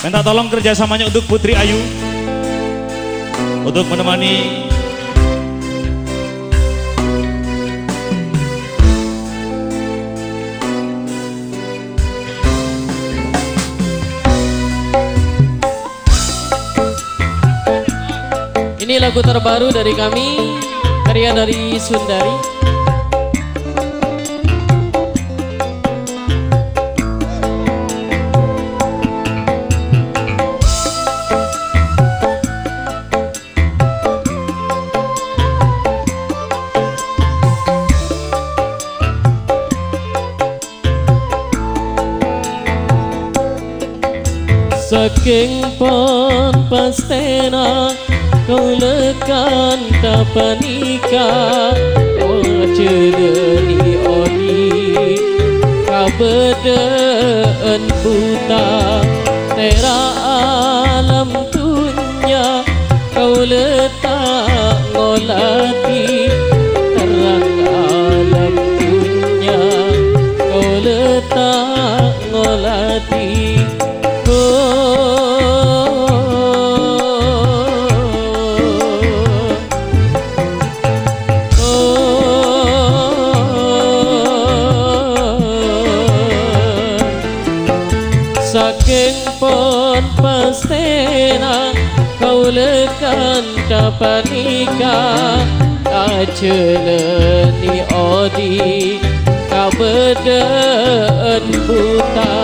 Minta tolong kerjasamanya untuk Putri Ayu untuk menemani Ini lagu terbaru dari kami, karya dari Sundari. Saking pon pastena kau lekan tapanika wajeni odi kabedeen buta tera alam dunia kau letak ngolati terang alam dunia kau letak ngolati. Saking pon pastena kau lekan tapanika ajeleni odi kabedeen buta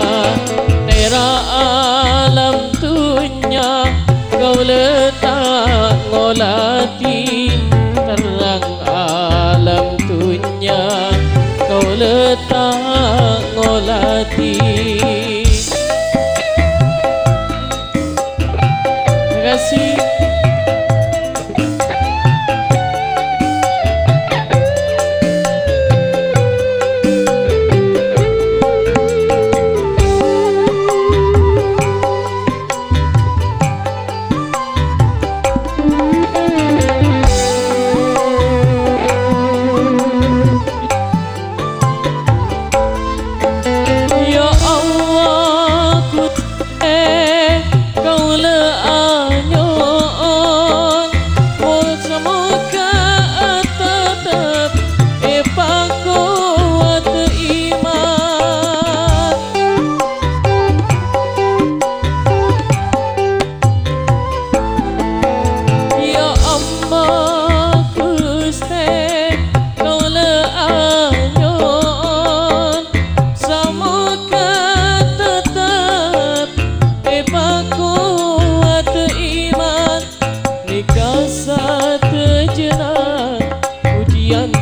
tera alam dunia kau letak ngolati terang alam dunia kau letak ngolati. Terima kasih.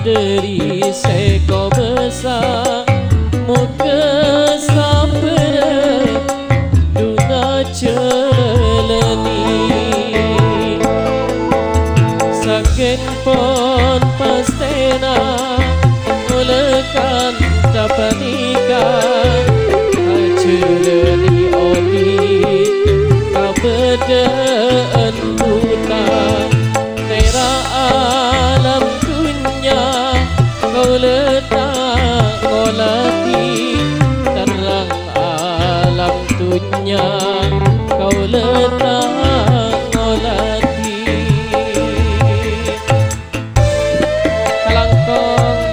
Dari seko besar muka sapere dunga celeni saking pon pastena mulekan tapanika celeni odi kabedeen buta tera alam kau letak ngolati terang alam dunia kau letak ngolati kalangkong.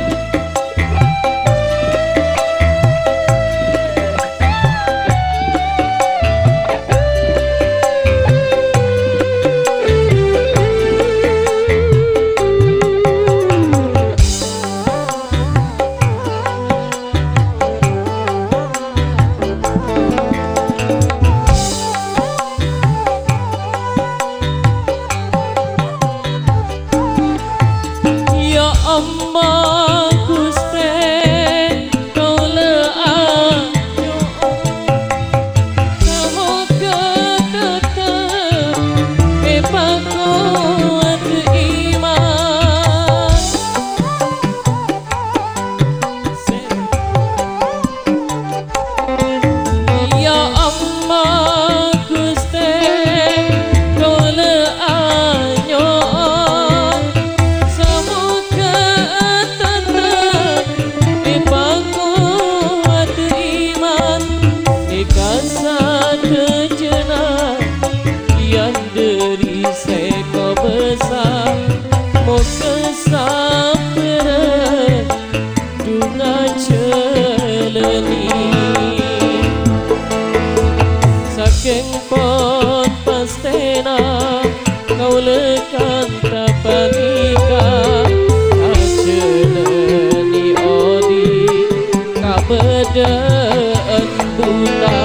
kedeen buta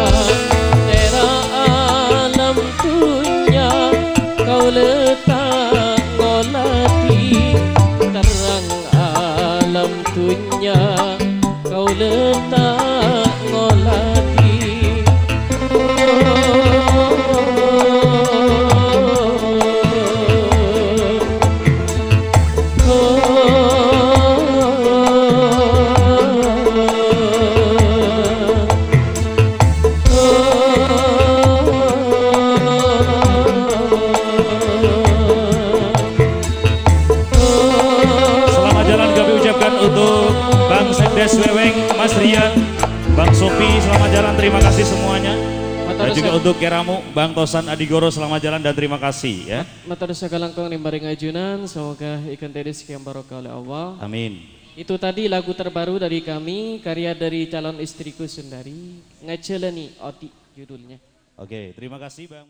tera alam dunia kau letak ngolati terang alam dunia kau letak ngolati untuk Bang Sekdes Weweng, Mas Rian, Bang Sopi, selamat jalan, terima kasih semuanya. Dan juga untuk Keramu, Bang Tosan Adigoro, selamat jalan dan terima kasih ya. Matur sakalangkong nimbaring ajunan, semoga ikan tadi sekian barokah oleh Allah. Amin. Itu tadi lagu terbaru dari kami, karya dari calon istriku Sundari, Ngeceleni Oti judulnya. Oke, terima kasih Bang.